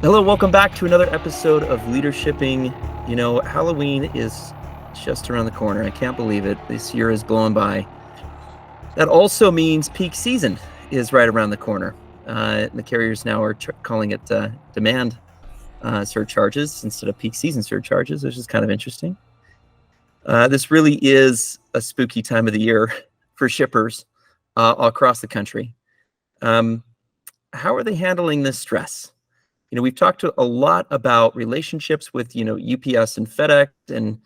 Hello, welcome back to another episode of LeaderShipping. You know, Halloween is just around the corner. I can't believe it. This year is blowing by. That also means peak season is right around the corner. The carriers now are calling it demand surcharges instead of peak season surcharges, which is kind of interesting. This really is a spooky time of the year for shippers all across the country. How are they handling this stress? You know, we've talked a lot about relationships with, UPS and FedEx and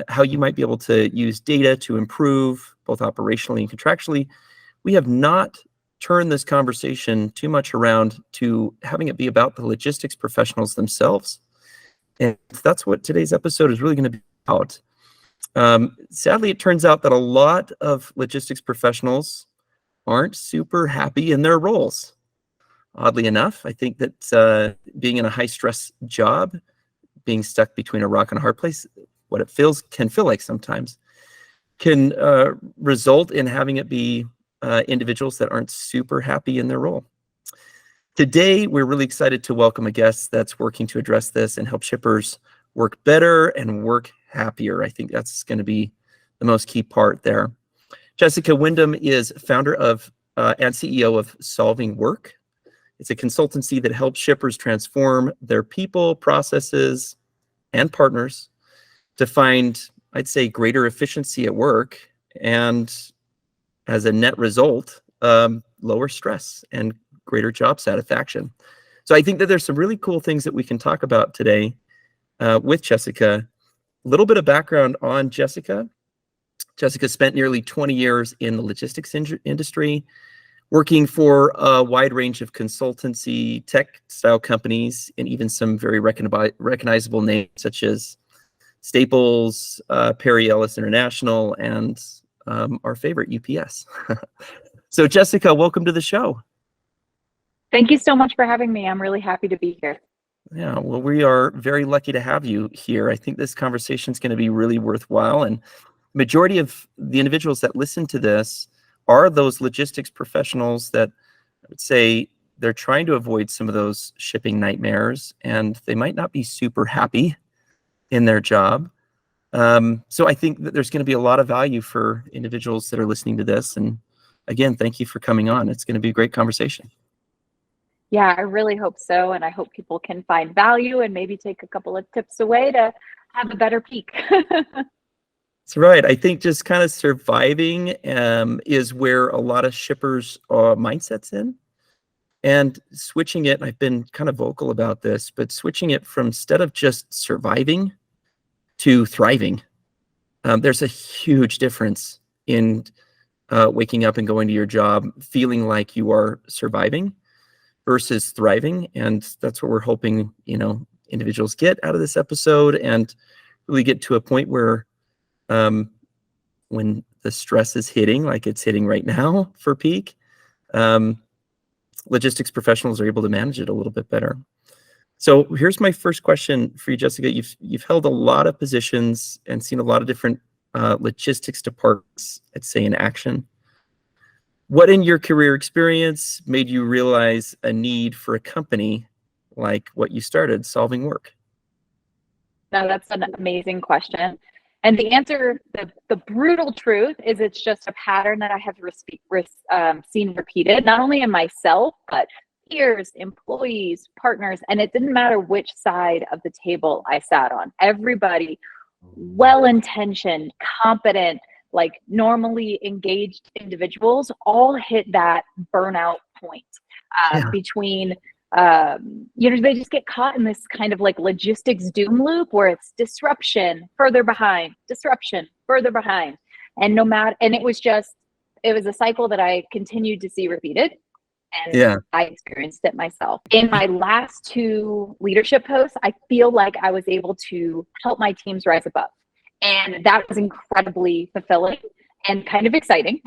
how you might be able to use data to improve both operationally and contractually. We have not turned this conversation too much around to having it be about the logistics professionals themselves. And that's what today's episode is really going to be about. Sadly, it turns out that a lot of logistics professionals aren't super happy in their roles. Oddly enough, I think that being in a high-stress job, being stuck between a rock and a hard place, what it can feel like sometimes, can result in having it be individuals that aren't super happy in their role. Today, we're really excited to welcome a guest that's working to address this and help shippers work better and work happier. I think that's going to be the most key part there. Jessica Windham is founder of and CEO of Solving Work. It's a consultancy that helps shippers transform their people, processes, and partners to find, I'd say, greater efficiency at work and, as a net result, lower stress and greater job satisfaction. So I think that there's some really cool things that we can talk about today with Jessica. A little bit of background on Jessica. Jessica spent nearly 20 years in the logistics industry, working for a wide range of consultancy, tech-style companies, and even some very recognizable names such as Staples, Perry Ellis International, and our favorite, UPS. So Jessica, welcome to the show. Thank you so much for having me. I'm really happy to be here. Yeah, well, we are very lucky to have you here. I think this conversation is going to be really worthwhile, and majority of the individuals that listen to this are those logistics professionals that I would say they're trying to avoid some of those shipping nightmares, and they might not be super happy in their job. So I think that there's going to be a lot of value for individuals that are listening to this. And again, thank you for coming on. It's going to be a great conversation. Yeah, I really hope so. And I hope people can find value and maybe take a couple of tips away to have a better peak. That's right. I think just kind of surviving is where a lot of shippers' mindsets in, and switching it. I've been kind of vocal about this, but switching it from instead of just surviving to thriving. There's a huge difference in waking up and going to your job feeling like you are surviving versus thriving, and that's what we're hoping individuals get out of this episode and really get to a point where when the stress is hitting, like it's hitting right now for peak, logistics professionals are able to manage it a little bit better. So here's my first question for you, Jessica. You've held a lot of positions and seen a lot of different logistics departments, I'd say, in action. What in your career experience made you realize a need for a company like what you started, Solving Work? No, that's an amazing question. And the answer, the brutal truth is it's just a pattern that I have seen repeated, not only in myself, but peers, employees, partners, and it didn't matter which side of the table I sat on. Everybody, well-intentioned, competent, like normally engaged individuals all hit that burnout point between they just get caught in this kind of like logistics doom loop where it's disruption, further behind, disruption, further behind. And it was a cycle that I continued to see repeated. And I experienced it myself. In my last 2 leadership posts, I feel like I was able to help my teams rise above. And that was incredibly fulfilling and kind of exciting.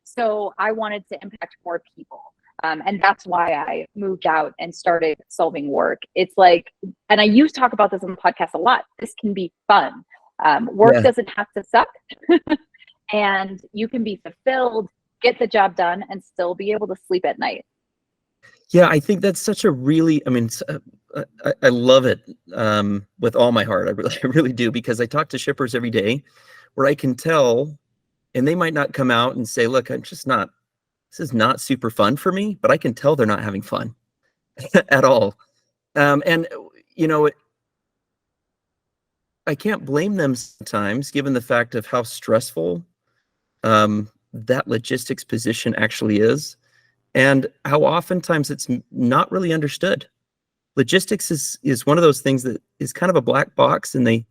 So I wanted to impact more people. And that's why I moved out and started Solving Work. It's like, and I used to talk about this on the podcast a lot, this can be fun. Work doesn't have to suck. And you can be fulfilled, get the job done, and still be able to sleep at night. Yeah, I think that's such a really, I mean, I love it with all my heart. I really do, because I talk to shippers every day where I can tell, and they might not come out and say, look, this is not super fun for me, but I can tell they're not having fun at all. And, you know, I can't blame them sometimes, given the fact of how stressful that logistics position actually is, and how oftentimes it's not really understood. Logistics is one of those things that is kind of a black box, and they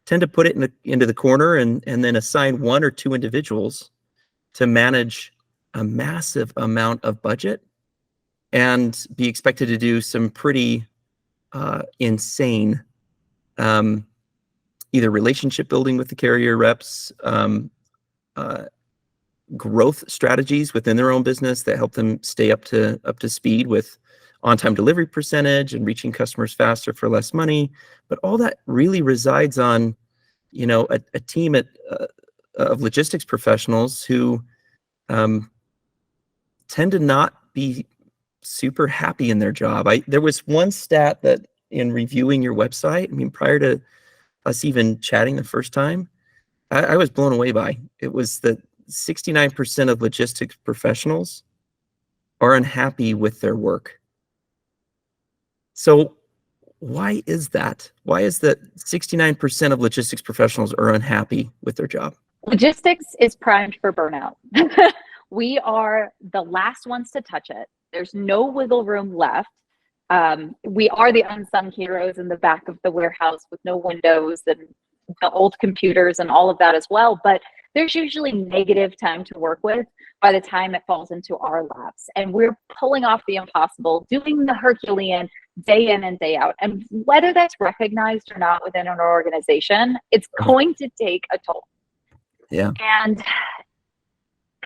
tend to put it into the corner and then assign one or two individuals to manage a massive amount of budget and be expected to do some pretty insane either relationship building with the carrier reps, uh, growth strategies within their own business that help them stay up to speed with on-time delivery percentage and reaching customers faster for less money. But all that really resides on, you know, a team of logistics professionals who tend to not be super happy in their job. There was one stat that, in reviewing your website, I mean, prior to us even chatting the first time, I was blown away by. It was that 69% of logistics professionals are unhappy with their work. So why is that? Why is that 69% of logistics professionals are unhappy with their job? Logistics is primed for burnout. We are the last ones to touch it. There's no wiggle room left. We are the unsung heroes in the back of the warehouse with no windows and the old computers and all of that as well. But there's usually negative time to work with by the time it falls into our laps. And we're pulling off the impossible, doing the Herculean day in and day out. And whether that's recognized or not within an organization, it's going to take a toll. Yeah. And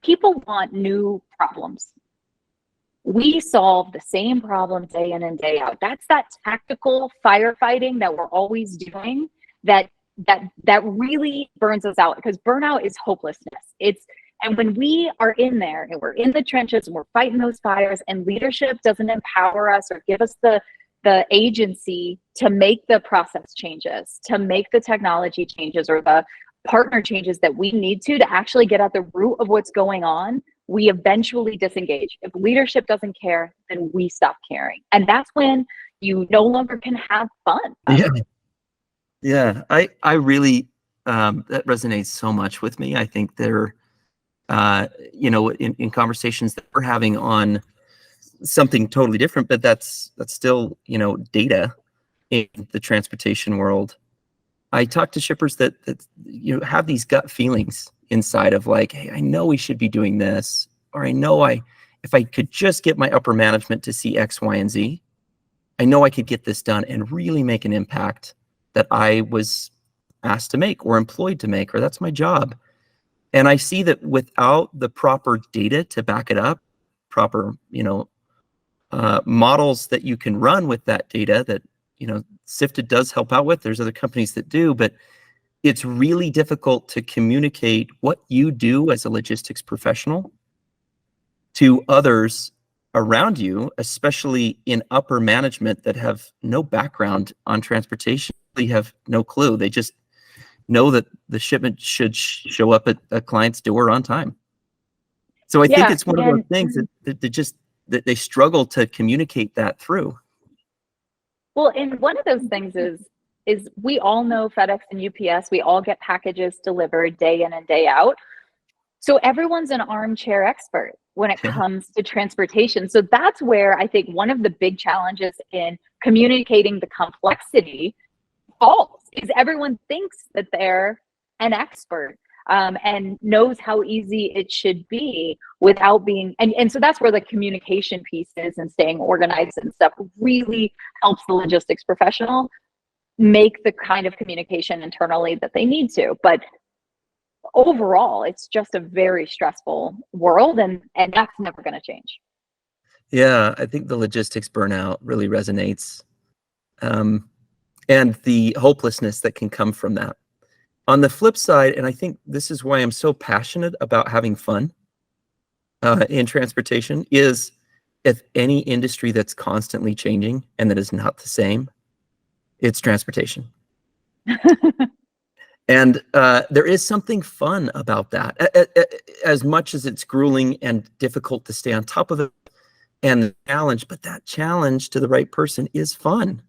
people want new problems. We solve the same problem day in and day out. That's that tactical firefighting that we're always doing that really burns us out, because burnout is hopelessness. And when we are in there and we're in the trenches and we're fighting those fires, and leadership doesn't empower us or give us the agency to make the process changes, to make the technology changes or the partner changes that we need to actually get at the root of what's going on, we eventually disengage. If leadership doesn't care, then we stop caring. And that's when you no longer can have fun. Yeah. Yeah. I really, that resonates so much with me. I think they're, you know, in conversations that we're having on something totally different, but that's still, you know, data in the transportation world. I talk to shippers that you know, have these gut feelings inside of like, hey, I know we should be doing this, or I know if I could just get my upper management to see X, Y, and Z, I know I could get this done and really make an impact that I was asked to make or employed to make, or that's my job. And I see that without the proper data to back it up, proper, you know, models that you can run with that data that, you know, Sifted does help out with. There's other companies that do, but it's really difficult to communicate what you do as a logistics professional to others around you, especially in upper management that have no background on transportation. They have no clue. They just know that the shipment should show up at a client's door on time. So I think it's one of those things that they struggle to communicate that through. Well, and one of those things is we all know FedEx and UPS, we all get packages delivered day in and day out. So everyone's an armchair expert when it comes to transportation. So that's where I think one of the big challenges in communicating the complexity falls, is everyone thinks that they're an expert and knows how easy it should be without being, and so that's where the communication pieces and staying organized and stuff really helps the logistics professional make the kind of communication internally that they need to. But overall, it's just a very stressful world, and that's never going to change. Yeah, I think the logistics burnout really resonates, and the hopelessness that can come from that. On the flip side, and I think this is why I'm so passionate about having fun in transportation, is if any industry that's constantly changing and that is not the same, it's transportation. And there is something fun about that. As much as it's grueling and difficult to stay on top of it and the challenge, but that challenge to the right person is fun.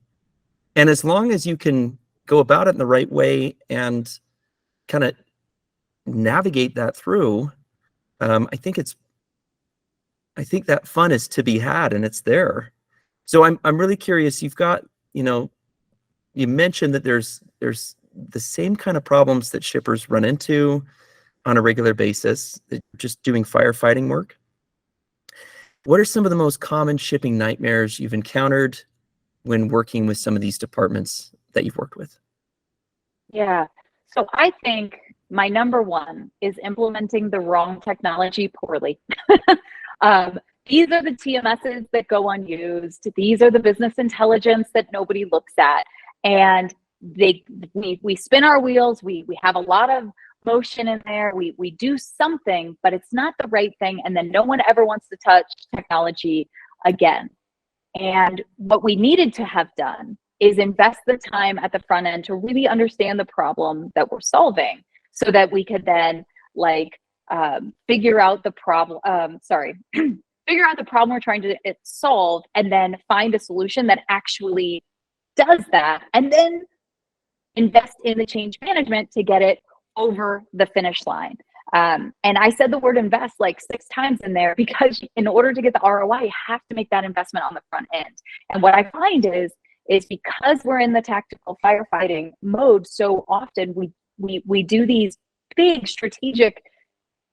And as long as you can go about it in the right way and kind of navigate that through, I think that fun is to be had, and it's there. So I'm really curious. You've got, you mentioned that there's the same kind of problems that shippers run into on a regular basis, just doing firefighting work. What are some of the most common shipping nightmares you've encountered when working with some of these departments that you've worked with? Yeah. So I think my number one is implementing the wrong technology poorly. These are the TMSs that go unused. These are the business intelligence that nobody looks at. And we spin our wheels. We have a lot of motion in there. We do something, but it's not the right thing. And then no one ever wants to touch technology again. And what we needed to have done is invest the time at the front end to really understand the problem that we're solving, so that we could then figure out the problem. Figure out the problem we're trying to solve, and then find a solution that actually does that, and then invest in the change management to get it over the finish line. And I said the word invest like 6 times in there, because in order to get the ROI, you have to make that investment on the front end. And what I find is because we're in the tactical firefighting mode so often, we do these big strategic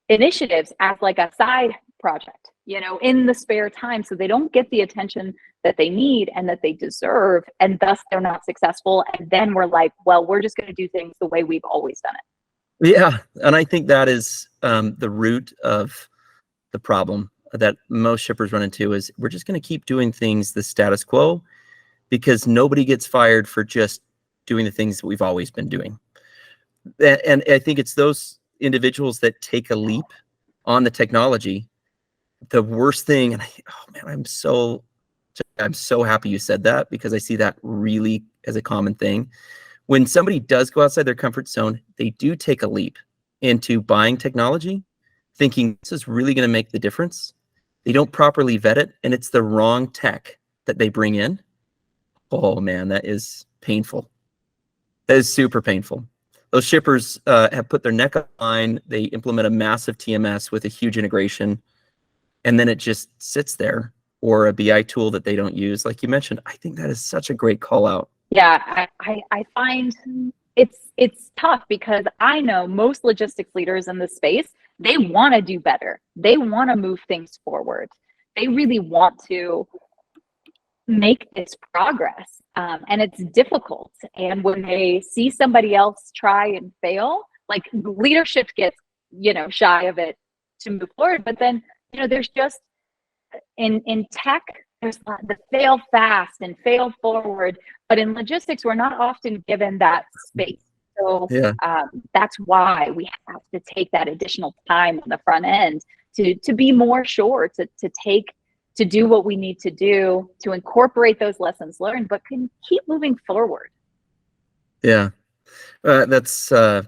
initiatives as like a side project, in the spare time. So they don't get the attention that they need and that they deserve. And thus they're not successful. And then we're like, well, we're just going to do things the way we've always done it. Yeah. And I think that is the root of the problem that most shippers run into, is we're just going to keep doing things the status quo, because nobody gets fired for just doing the things that we've always been doing. And I think it's those individuals that take a leap on the technology. The worst thing, and I'm so happy you said that, because I see that really as a common thing. When somebody does go outside their comfort zone, they do take a leap into buying technology, thinking this is really going to make the difference. They don't properly vet it, and it's the wrong tech that they bring in. Oh man, that is painful. That is super painful. Those shippers have put their neck on the line. They implement a massive TMS with a huge integration, and then it just sits there, or a BI tool that they don't use. Like you mentioned, I think that is such a great call out. Yeah, I find it's tough, because I know most logistics leaders in this space, they want to do better. They want to move things forward. They really want to make this progress. And it's difficult. And when they see somebody else try and fail, like leadership gets, shy of it to move forward. But then, there's just in tech, there's the fail fast and fail forward. But in logistics, we're not often given that space. So Yeah. That's why we have to take that additional time on the front end to be more sure, to do what we need to do, to incorporate those lessons learned, but can keep moving forward. Yeah. That's a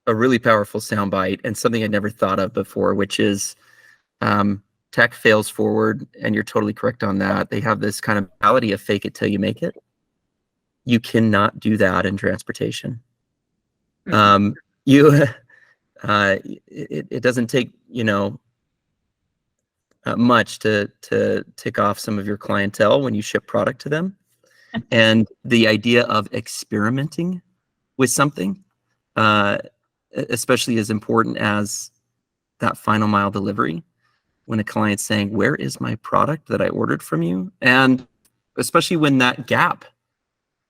really powerful soundbite, and something I never thought of before, which is tech fails forward, and you're totally correct on that. They have this kind of mentality of fake it till you make it. You cannot do that in transportation. Mm-hmm. It doesn't take, much to tick off some of your clientele when you ship product to them. And the idea of experimenting with something, especially as important as that final mile delivery, when a client's saying, where is my product that I ordered from you? And especially when that gap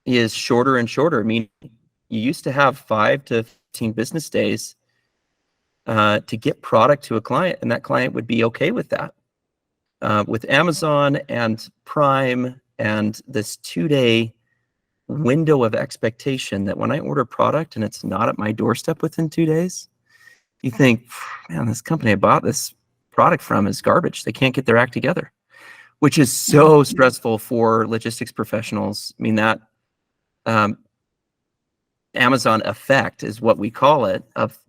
is shorter and shorter. I mean, you used to have 5 to 15 business days to get product to a client, and that client would be okay with that. With Amazon and Prime and this 2-day window of expectation that when I order product and it's not at my doorstep within 2 days, you think, man, this company I bought this product from is garbage. They can't get their act together. which is so stressful for logistics professionals. I mean, that Amazon effect is what we call it, of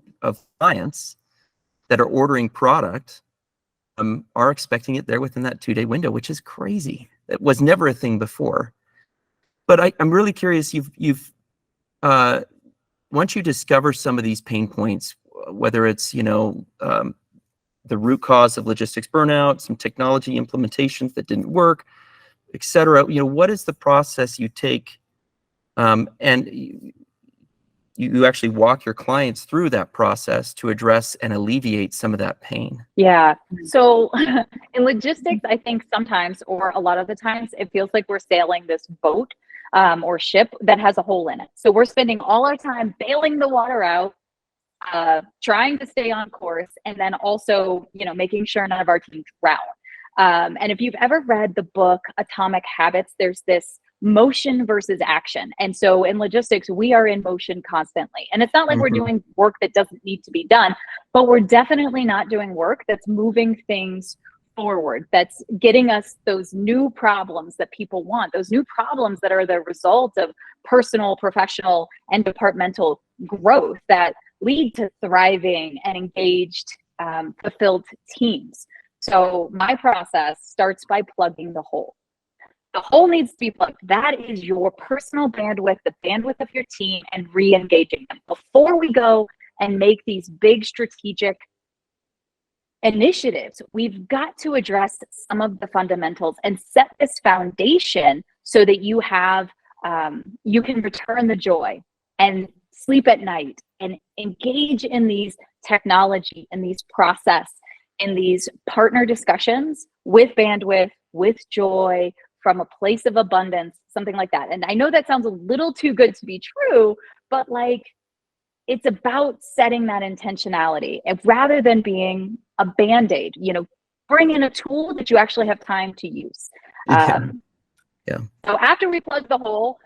clients that are ordering product are expecting it there within that 2-day window, which is crazy. It was never a thing before. But I'm really curious, you've once you discover some of these pain points, whether it's, the root cause of logistics burnout, some technology implementations that didn't work, et cetera, what is the process you take, and you actually walk your clients through that process to address and alleviate some of that pain? Yeah. So in logistics, I think sometimes, or a lot of the times, it feels like we're sailing this boat or ship that has a hole in it. So we're spending all our time bailing the water out, trying to stay on course, and then also, making sure none of our team drown. And if you've ever read the book Atomic Habits, there's this motion versus action. And so in logistics, we are in motion constantly. And it's not like we're doing work that doesn't need to be done, but we're definitely not doing work that's moving things forward, that's getting us those new problems that people want, those new problems that are the result of personal, professional, and departmental growth that lead to thriving and engaged, fulfilled teams. So my process starts by plugging the hole. The hole needs to be plugged. That is your personal bandwidth, the bandwidth of your team, and re-engaging them. Before we go and make these big strategic initiatives, we've got to address some of the fundamentals and set this foundation so that you have, you can return the joy and sleep at night and engage in these technology and these process in these partner discussions with bandwidth, with joy, from a place of abundance, something like that. And I know that sounds a little too good to be true, but it's about setting that intentionality rather than being a Band-Aid. Bring in a tool that you actually have time to use. Yeah. So after we plug the hole,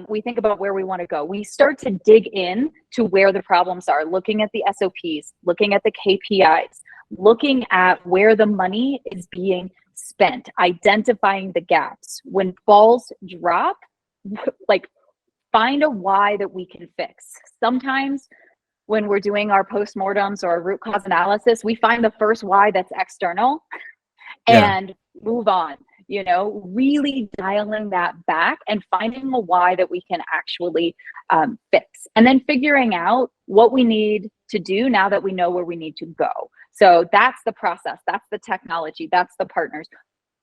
we think about where we want to go. We start to dig in to where the problems are, looking at the SOPs, looking at the KPIs, looking at where the money is being spent, identifying the gaps. When balls drop, find a why that we can fix. Sometimes when we're doing our postmortems or root cause analysis, we find the first why that's external and move on, really dialing that back and finding a why that we can actually fix. And then figuring out what we need to do now that we know where we need to go. So that's the process, that's the technology, that's the partners,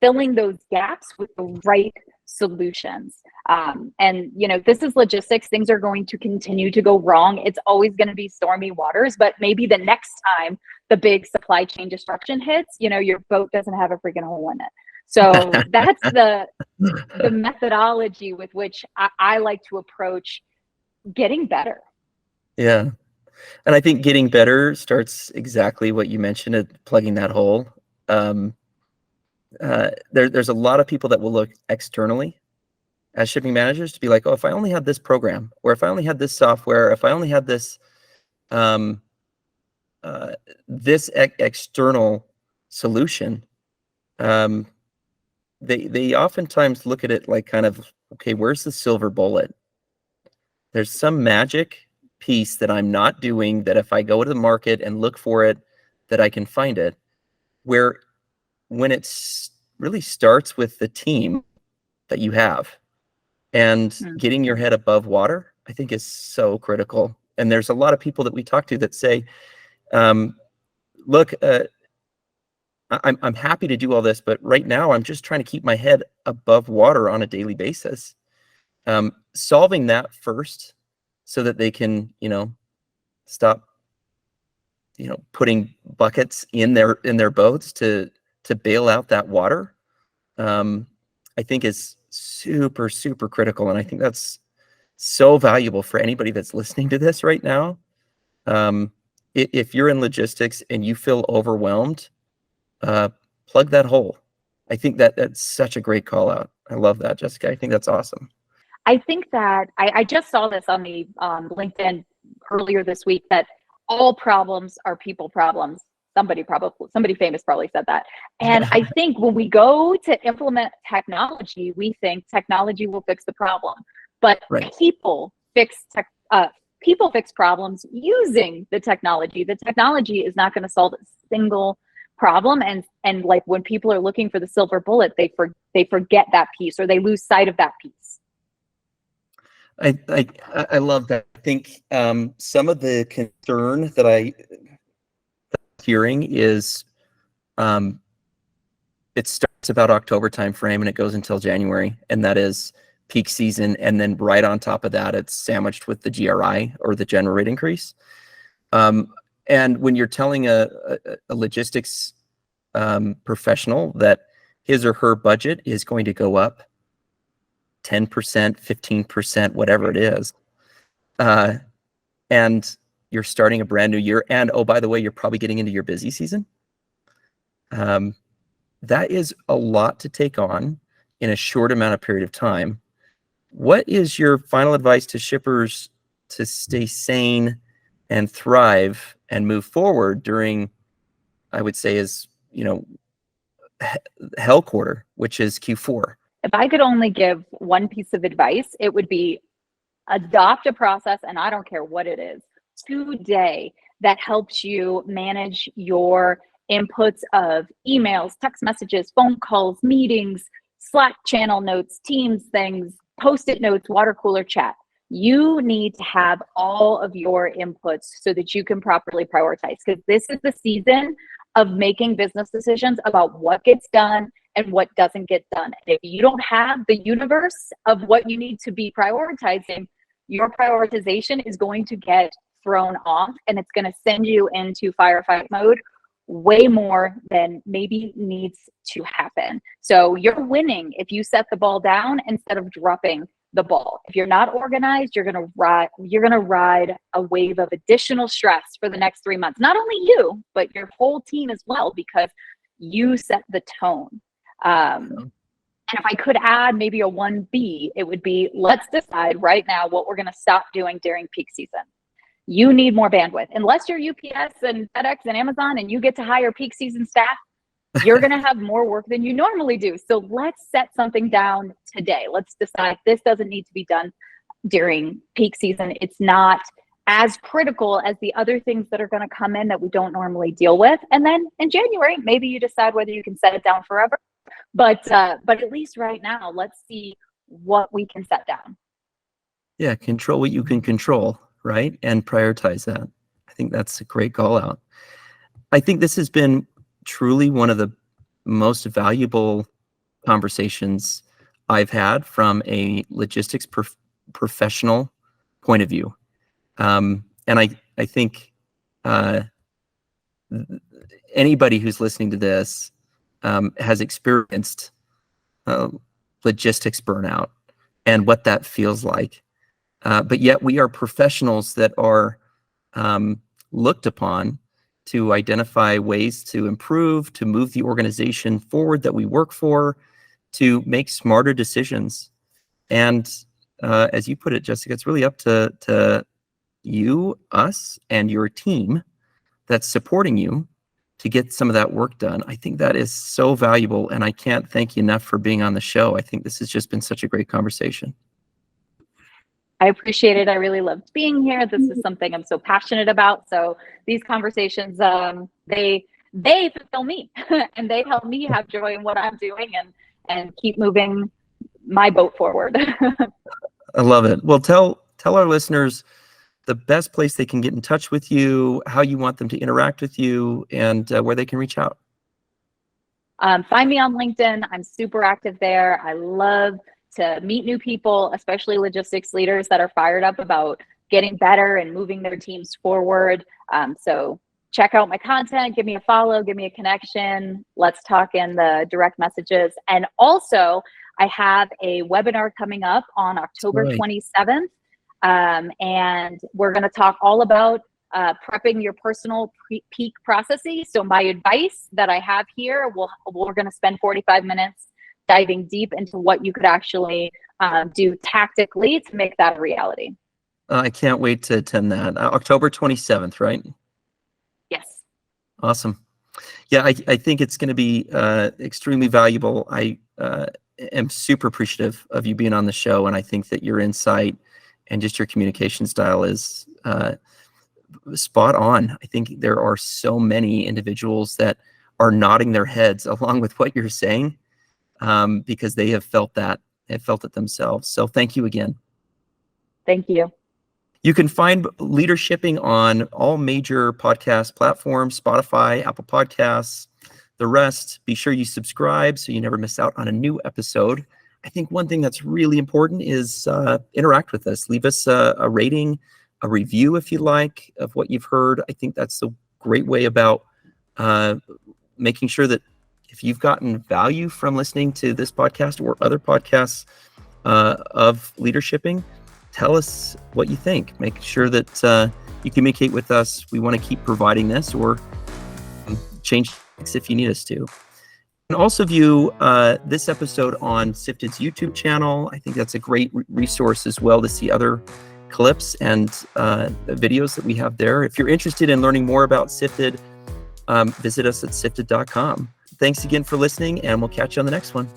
filling those gaps with the right solutions. And this is logistics. Things are going to continue to go wrong. It's always going to be stormy waters, but maybe the next time the big supply chain disruption hits, your boat doesn't have a freaking hole in it. So that's the methodology with which I like to approach getting better. Yeah. And I think getting better starts exactly what you mentioned, at plugging that hole. There's a lot of people that will look externally as shipping managers to be like, oh, if I only had this program, or if I only had this software, if I only had this external solution, they oftentimes look at it like kind of, okay, where's the silver bullet? There's some magic piece that I'm not doing, that if I go to the market and look for it, that I can find it. Where when it really starts with the team that you have, and getting your head above water, I think is so critical. And there's a lot of people that we talk to that say, look, I'm happy to do all this, but right now I'm just trying to keep my head above water on a daily basis. Solving that first, so that they can, stop, putting buckets in their boats to bail out that water, I think is super, super critical. And I think that's so valuable for anybody that's listening to this right now. If you're in logistics and you feel overwhelmed, plug that hole. I think that's such a great call out. I love that, Jessica. I think that's awesome. I think that I just saw this on the LinkedIn earlier this week, that all problems are people problems. Somebody famous probably said that. And I think when we go to implement technology, we think technology will fix the problem, but people fix problems using the technology. The technology is not going to solve a single problem. And like when people are looking for the silver bullet, they forget that piece, or they lose sight of that piece. I love that. I think some of the concern that I'm hearing is it starts about October timeframe and it goes until January, and that is peak season, and then right on top of that, it's sandwiched with the GRI, or the general rate increase. And when you're telling a logistics professional that his or her budget is going to go up 10%, 15%, whatever it is, and you're starting a brand new year, and oh, by the way, you're probably getting into your busy season, that is a lot to take on in a short amount of period of time. What is your final advice to shippers to stay sane and thrive and move forward during, I would say, is, hell quarter, which is Q4? If I could only give one piece of advice, it would be adopt a process, and I don't care what it is, today, that helps you manage your inputs of emails, text messages, phone calls, meetings, Slack channel notes, Teams things, Post-it notes, water cooler chat. You need to have all of your inputs so that you can properly prioritize, because this is the season of making business decisions about what gets done and what doesn't get done. And if you don't have the universe of what you need to be prioritizing, your prioritization is going to get thrown off, and it's going to send you into firefight mode way more than maybe needs to happen. So you're winning if you set the ball down instead of dropping the ball. If you're not organized, you're going to ride a wave of additional stress for the next 3 months. Not only you, but your whole team as well, because you set the tone. And if I could add maybe a 1B, it would be, let's decide right now what we're going to stop doing during peak season. You need more bandwidth. Unless you're UPS and FedEx and Amazon and you get to hire peak season staff, you're going to have more work than you normally do. So let's set something down today. Let's decide this doesn't need to be done during peak season. It's not as critical as the other things that are going to come in that we don't normally deal with. And then in January, maybe you decide whether you can set it down forever. But at least right now, let's see what we can set down. Yeah, control what you can control, right? And prioritize that. I think that's a great call out. I think this has been truly one of the most valuable conversations I've had from a logistics professional point of view. And I think anybody who's listening to this has experienced logistics burnout and what that feels like. But yet we are professionals that are looked upon to identify ways to improve, to move the organization forward that we work for, to make smarter decisions. And as you put it, Jessica, it's really up to you, us, and your team that's supporting you to get some of that work done. I think that is so valuable, and I can't thank you enough for being on the show. I think this has just been such a great conversation. I appreciate it. I really loved being here. This is something I'm so passionate about. So these conversations, they fulfill me and they help me have joy in what I'm doing and keep moving my boat forward. I love it. Well, tell our listeners the best place they can get in touch with you, how you want them to interact with you, and where they can reach out. Find me on LinkedIn. I'm super active there. I love to meet new people, especially logistics leaders that are fired up about getting better and moving their teams forward. So check out my content, give me a follow, give me a connection. Let's talk in the direct messages. And also, I have a webinar coming up on October 27th. And we're going to talk all about prepping your personal peak processes. So my advice that I have here, we're going to spend 45 minutes diving deep into what you could actually do tactically to make that a reality. I can't wait to attend that. October 27th, right? Yes. Awesome. Yeah, I think it's going to be extremely valuable. I am super appreciative of you being on the show, and I think that your insight and just your communication style is spot on. I think there are so many individuals that are nodding their heads along with what you're saying, because they have felt that, have felt it themselves. So thank you again. Thank you. You can find LeaderShipping on all major podcast platforms, Spotify, Apple Podcasts, the rest. Be sure you subscribe so you never miss out on a new episode. I think one thing that's really important is interact with us. Leave us a rating, a review if you like, of what you've heard. I think that's a great way about making sure that if you've gotten value from listening to this podcast or other podcasts of LeaderShipping, tell us what you think. Make sure that you communicate with us. We want to keep providing this, or change things if you need us to. You can also view this episode on Sifted's YouTube channel. I think that's a great resource as well to see other clips and videos that we have there. If you're interested in learning more about Sifted, visit us at sifted.com. Thanks again for listening, and we'll catch you on the next one.